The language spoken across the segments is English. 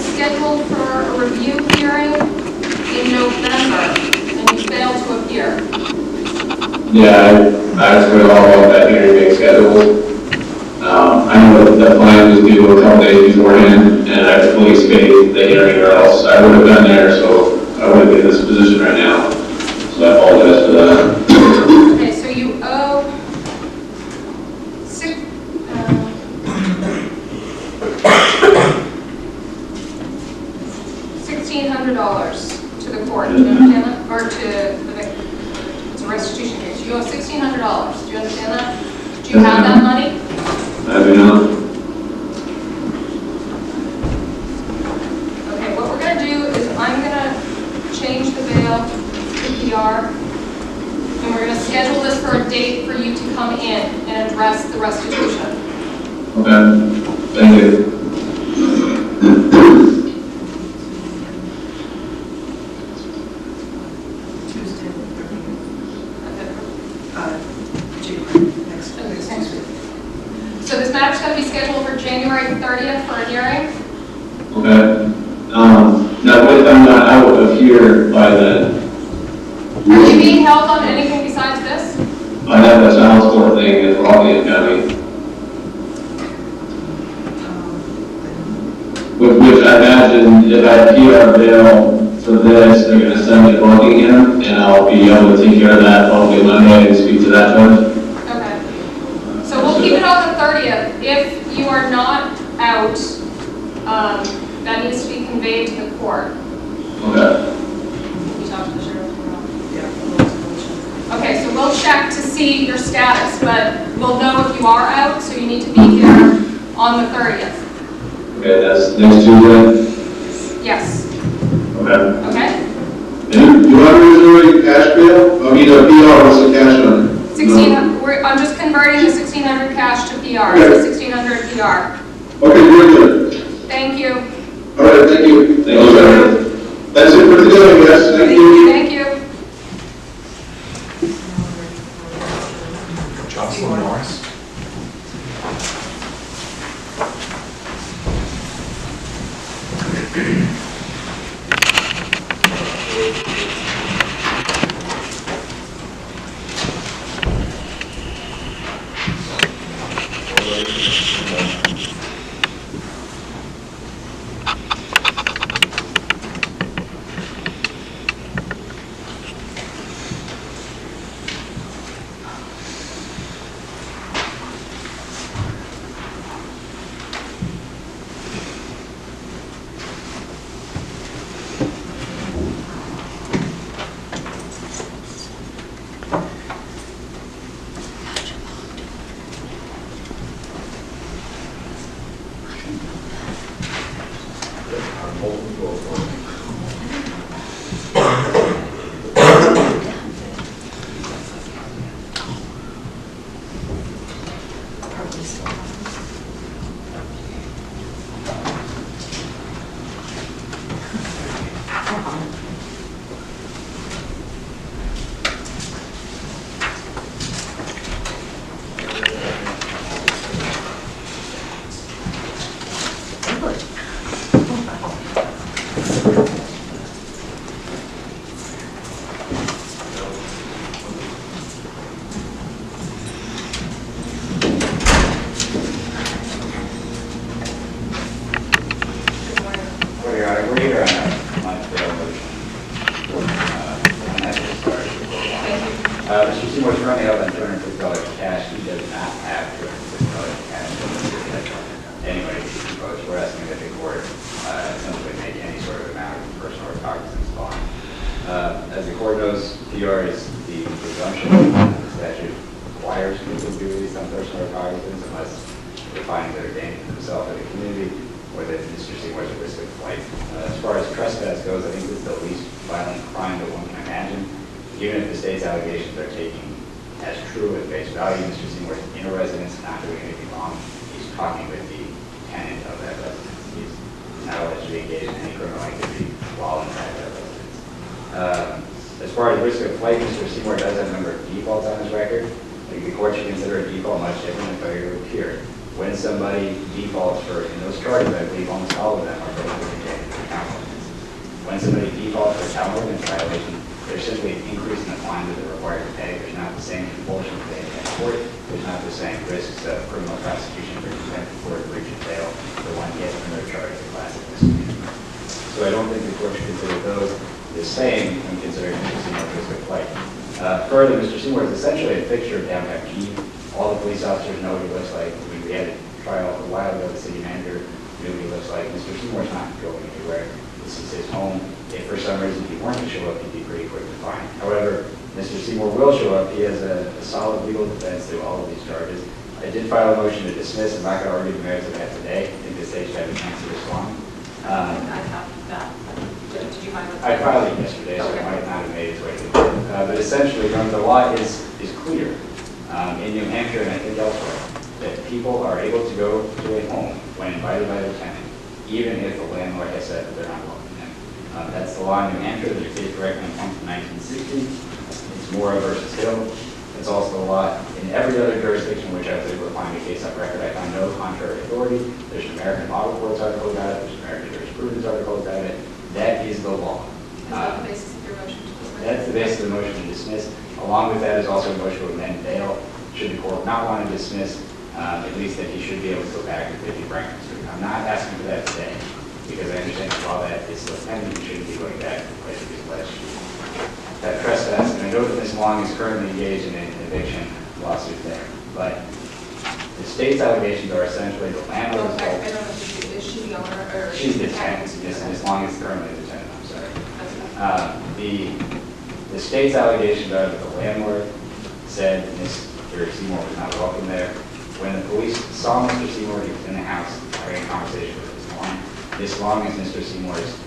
Scheduled for a review hearing in November, and you failed to appear. Yeah, I just read all about that hearing being scheduled. I know that the plan was due a couple days beforehand, and I fully spaced the hearing, or else I would have been there, so I wouldn't be in this position right now. So I apologize for that. Okay, so you owe $1,600 to the court. Do you understand that? Or to the victim? It's a restitution case. You owe $1,600. Do you understand that? Do you have that money? I do not. Okay, what we're going to do is I'm going to change the bail to PR, and we're going to schedule this for a date for you to come in and address the restitution. Okay, thank you. So this matter's going to be scheduled for January 30th for a hearing. Okay. Now, if I'm not out of here by then, Are you being held on anything besides this? I have that child support thing in Rockland County, which I imagine if I PR bail for this, they're going to send me to Buckingham, and I'll be able to take care of that hopefully Monday and speak to that judge. Okay. So we'll keep it on the 30th. If you are not out, that needs to be conveyed to the court. Okay. You talk to the sheriff tomorrow? Yeah. Okay, so we'll check to see your status, but we'll know if you are out, so you need to be here on the 30th. Okay, that's next Tuesday? Yes. Okay. Okay? And you want to reserve a cash bail? I mean, a PR, what's the cash on it? 1600. I'm just converting the 1600 cash to PR. Okay. So 1600 PR. Okay, very good. Thank you. All right, thank you. Thank you, sir. That's it for today, yes, thank you. Thank you. Jocelyn Norris. Mr. Seymour's running up on $250 cash. He does not have $250 CPR is the presumption that the statute requires people to be released on personal or cognizance unless they're finding that are dangerous to themselves or the community, or that Mr. Seymour's at risk of flight. As far as trespass goes, I think this is the least violent crime that one can imagine. Even if the state's allegations are taken as true at face value, Mr. Seymour's in a residence, not doing anything wrong. He's talking with the tenant of that residence. He's not alleged to be engaged in any criminal activity while inside that residence. As far as risk of flight, Mr. Seymour does have a number of defaults on his record. I think the court should consider a default much different than failure to appear. When somebody defaults for, in those charges, I believe almost all of them are prohibited for town ordinance. When somebody defaults for a town ordinance violation, there's simply an increase in the fine that they're required to pay. There's not the same compulsion to pay in court. There's not the same risks of criminal prosecution for contempt of court, breach of bail, for one gets when they're charged with classic misdemeanor. So I don't think the court should consider those the same when considering Mr. Seymour's risk of flight. Further, Mr. Seymour is essentially a fixture of downtown Keene. All the police officers know what he looks like. We had a trial a while ago. The city manager knew what he looks like. Mr. Seymour's not going anywhere. This is his home. If for some reason he weren't to show up, he'd be pretty quick to find. However, Mr. Seymour will show up. He has a solid legal defense to all of these charges. I did file a motion to dismiss. I'm not going to argue the merits of that today. I think the state should have a chance to respond. I have that. Did you find it? I filed it yesterday, so it might not have made its way to the court. But essentially, the law is clear in New Hampshire and I think elsewhere that people are able to go to a home when invited by their tenant, even if the landlord has said that they're not welcome in. That's the law in New Hampshire. There's a case directly comes from 1960. It's Mora versus Hill. It's also the law in every other jurisdiction which I was able to find a case on record. I found no contrary authority. There's an American Model Courts article about it. There's an American Jurisprudence article about it. That is the law. Is that the basis of your motion to dismiss? That's the basis of the motion to dismiss. Along with that is also a motion to amend bail. Should the court not want to dismiss, at least that he should be able to go back to 50 Franklin Street. I'm not asking for that today because I understand that while that is still pending, he shouldn't be going back to the place of his alleged that trespass. And I know that Ms. Long is currently engaged in an eviction lawsuit there, but the state's allegations are essentially the landlord's fault. I don't know if is she the owner or She's the tenant. Ms. Long is currently the tenant. I'm sorry. The state's allegations are that the landlord said Mr. Seymour was not welcome there. When the police saw Mr. Seymour, he was in the house having a conversation with Ms. Long. Ms. Long is Mr. Seymour's.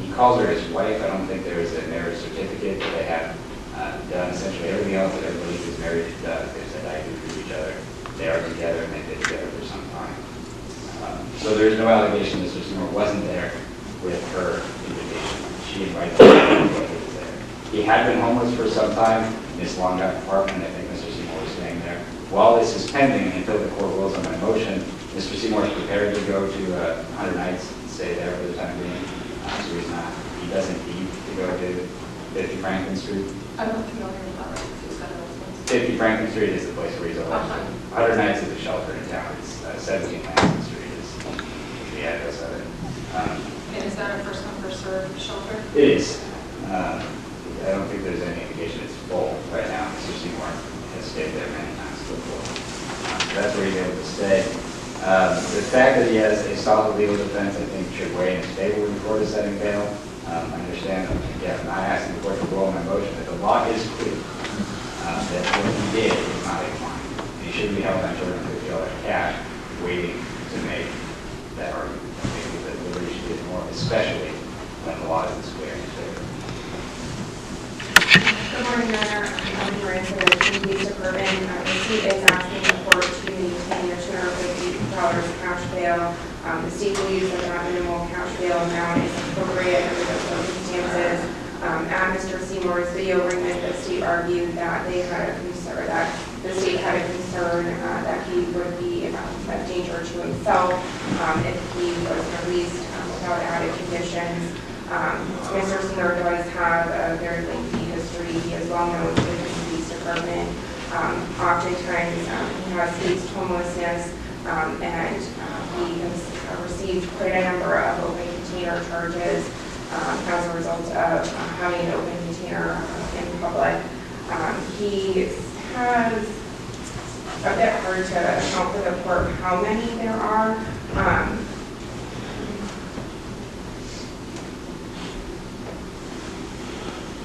He calls her his wife. I don't think there is a marriage certificate, but they have done essentially everything else that everybody who's married does. They've said I do for each other. They are together and they've been together for some time. So there's no allegation Mr. Seymour wasn't there with her invitation. She invited him when he was there. He had been homeless for some time. Ms. Long got an apartment. I think Mr. Seymour was staying there. While this is pending, until the court rules on my motion, Mr. Seymour is prepared to go to 100 Nights and stay there for the time being. So he doesn't need to go to 50 Franklin Street. I'm not familiar with that. Who's got it? 50 Franklin Street is the place where he's alleged. 100 Nights is a shelter in town. It's 17 Lansing Street is the address of it. And is that a first come, first served shelter? It is. I don't think there's any indication it's full right now. Mr. Seymour has stayed there many times before. So that's where he's able to stay. The fact that he has a solid legal defense, I think, should weigh in his favor when the court is setting bail. I understand, again, I'm not asking the court to rule on my motion, but the law is clear that what he did is not a crime. He shouldn't be held on $250 cash waiting to make that argument. I think that liberty should get more, especially when the law is this clear in his favor. Good morning, Your Honor. I'm Miranda with the Police Department. The state is asking the court to maintain your $250 cash bail. The state believes that that minimal cash bail amount is appropriate under the circumstances. At Mr. Seymour's video arraignment, the state argued that they had a concern, that the state had a concern that he would be a danger to himself if he was released without added conditions. Mr. Seymour does have a very lengthy history. He is well known to the police department. Oftentimes, he has faced homelessness, and he has received quite a number of open container charges as a result of having an open container in public. He has a bit hard to account for the court how many there are.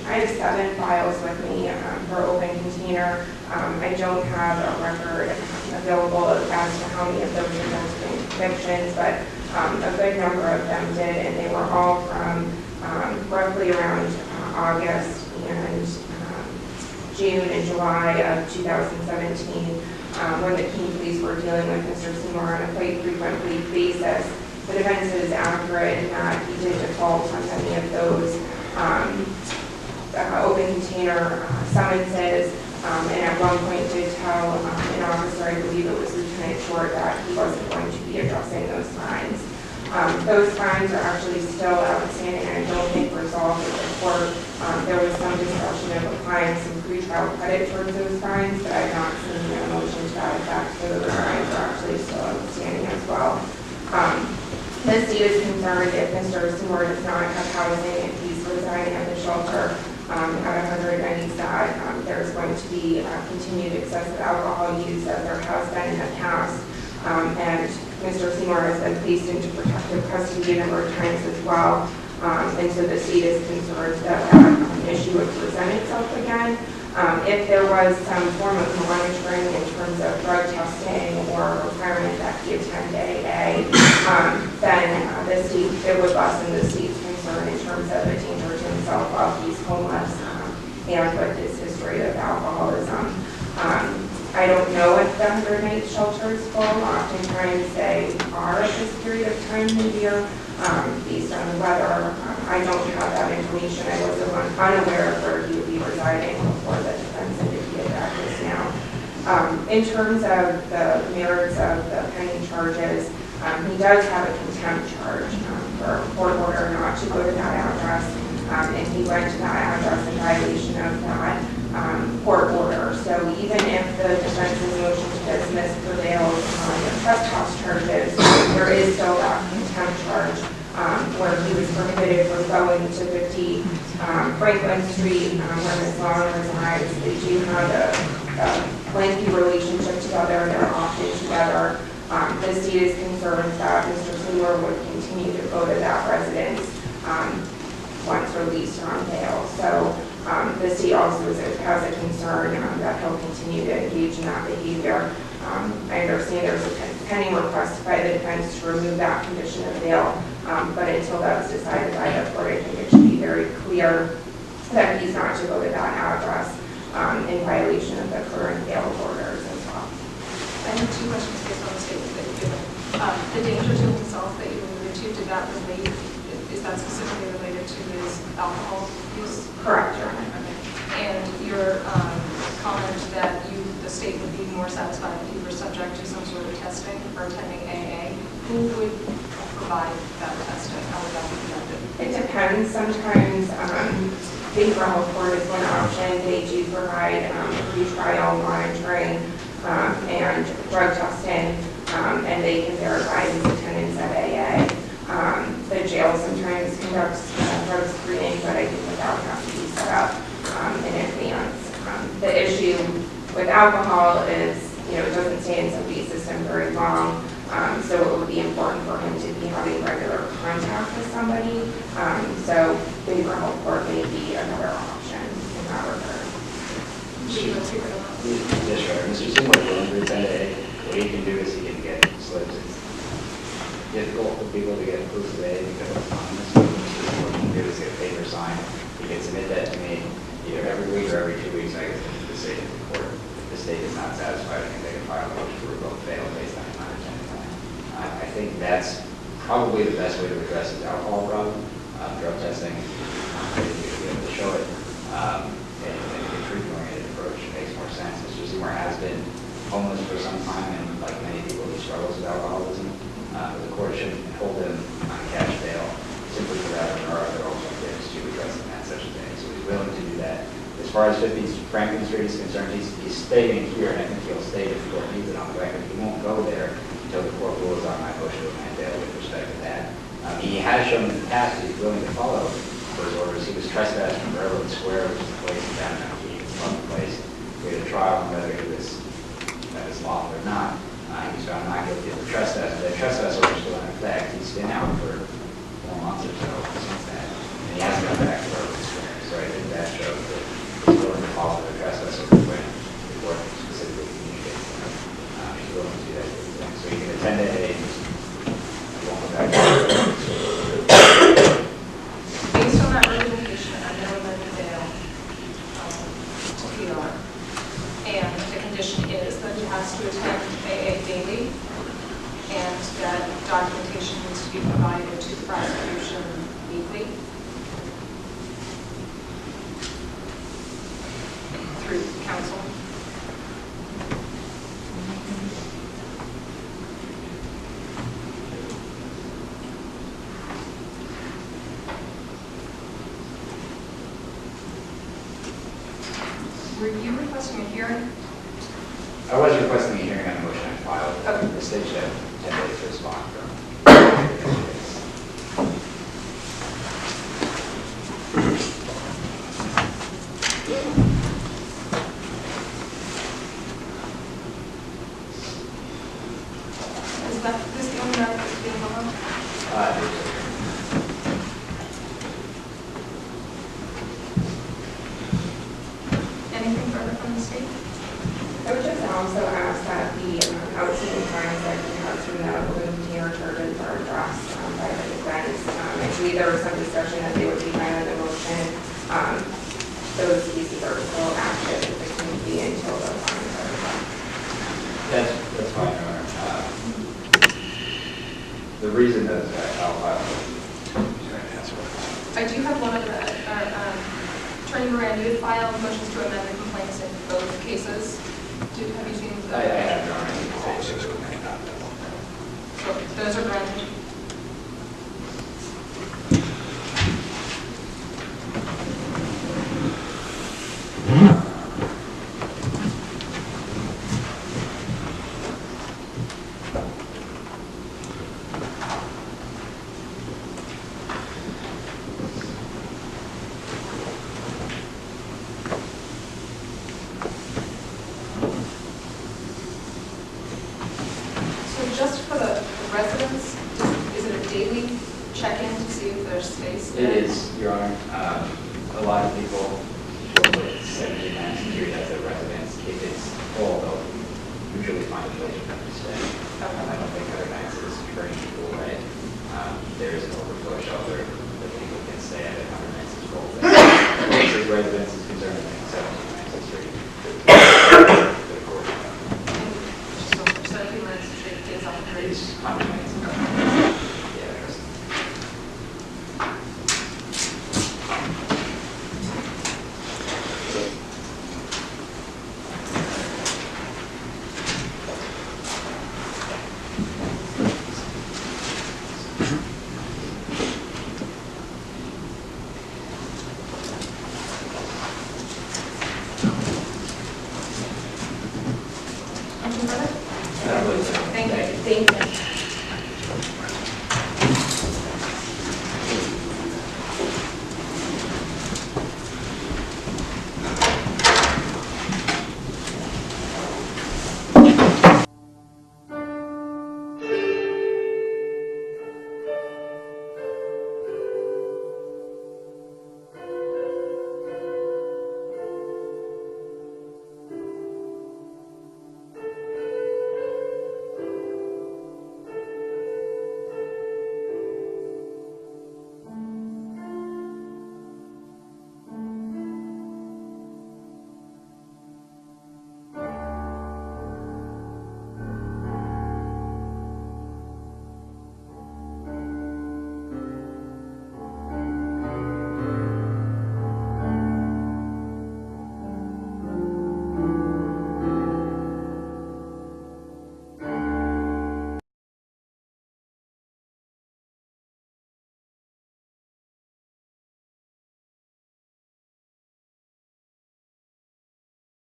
I have 7 files with me for open container. I don't have a record available as to how many of those resulted in convictions, but a good number of them did, and they were all from roughly around August and June and July of 2017, when the Keene police were dealing with Mr. Seymour on a quite frequent basis. The defense is accurate in that he did default on many of those open container summonses, and at one point did tell an officer, I believe it was Lieutenant Short, that he wasn't going to be addressing those fines. Those fines are actually still outstanding and I don't think resolved with the court. There was some discussion of applying some pretrial credit towards those fines, but I've not seen a motion to that effect, so those fines are actually still outstanding as well. The state is concerned if Mr. Seymour does not have housing, if he's residing at the shelter at 190 Sod, there's going to be continued excessive alcohol use as there has been in the past. And Mr. Seymour has been placed into protective custody a number of times as well. And so the state is concerned that that issue would present itself again. If there was some form of monitoring in terms of drug testing or requirement that he attend AA, then the state, it would lessen the state's concern in terms of a danger to himself while he's homeless and with his history of alcoholism. I don't know if the 100-night shelter is full. Oftentimes they are at this period of time in the year based on the weather. I don't have that information. I was unaware of where he would be residing before the defense indicated that just now. In terms of the merits of the pending charges, he does have a contempt charge for a court order not to go to that address, and he went to that address in violation of that court order. So even if the defense's motion to dismiss prevails on the trespass charges, there is still that contempt charge where he was prohibited from going to 50 Franklin Street where Ms. Long resides. They do have a lengthy relationship together. They're often together. The state is concerned that Mr. Seymour would continue to go to that residence once released on bail. So the state also has a concern that he'll continue to engage in that behavior. I understand there's a pending request by the defense to remove that condition of bail, but until that's decided by the court, I think it should be very clear that he's not to go to that address in violation of the current bail orders as well. I have 2 questions based on the statement that you gave. The danger to himself that you alluded to, did that relate, is that specifically related to his alcohol use? Correct, Your Honor. Okay. And your comment that the state would be more satisfied if he were subject to some sort of testing for attending AA, who would provide that testing? How would that be conducted? It depends. Sometimes behavioral health court is one option. They do provide pre-trial monitoring and drug testing, and they can verify his attendance at AA. The jail sometimes conducts drug screening, but I think that would have to be set up in advance. The issue with alcohol is, it doesn't stay in somebody's system very long, so it would be important for him to be having regular contact with somebody. So behavioral health court may be another option in that regard. Yes, sure. Mr. Seymour, going to AA, what he can do is he can get slips. It's difficult for people to get proof of AA because it's anonymous. So Mr. Seymour can do is get a paper signed. He can submit that to me either every week or every 2 weeks. I get the decision to the court. If the state is not satisfied, I can take a file motion to revoke bail based on his non-attendance. I think that's probably the best way to address his alcohol problem. Drug testing, I think you'll be able to show it. And a treatment-oriented approach makes more sense. Mr. Seymour has been homeless for some time, and like many people, he struggles with alcoholism. But the court shouldn't hold him on cash bail simply for that, or other alternatives to addressing that such a thing. So he's willing to do that. As far as 50 Franklin Street is concerned, he's staying here, and I think he'll stay if the court needs it on the record. He won't go there until the court rules on my motion to amend bail with respect to that. He has shown in the past that he's willing to follow those orders. He was trespassed from Railroad Square, which is a place in downtown Keene. It's a lovely place. We had a trial on whether that was lawful or not. He was found not guilty of the trespass. The trespass order is still in effect. He's been out for 4 months or so since then, and he hasn't gone back to Railroad Square. So I think that shows Were you requesting a hearing? I was requesting a hearing on the motion I filed. Okay. The state should have 10 days to respond from. Is that this the only matter that's being held on? Anything further from the state? I would just also ask that the outstanding fines that we have from the balloon container turbines are addressed by the defense. I believe there was some discussion that they would be filed in the motion. Those pieces are still active in the community until the fines are addressed. That's fine, Your Honor. The reason is that I do have one of the, Attorney Moran, you had filed motions to amend the complaints in both cases. Have you seen those? I have, Your Honor. So those are granted. Just for the residents, is it a daily check-in to see if there's space? It is, Your Honor. A lot of people will put 70 times a year as their residence. If it's full, they'll usually find a place for them to stay. I don't think other nights is very full, right? There is an overflow shelter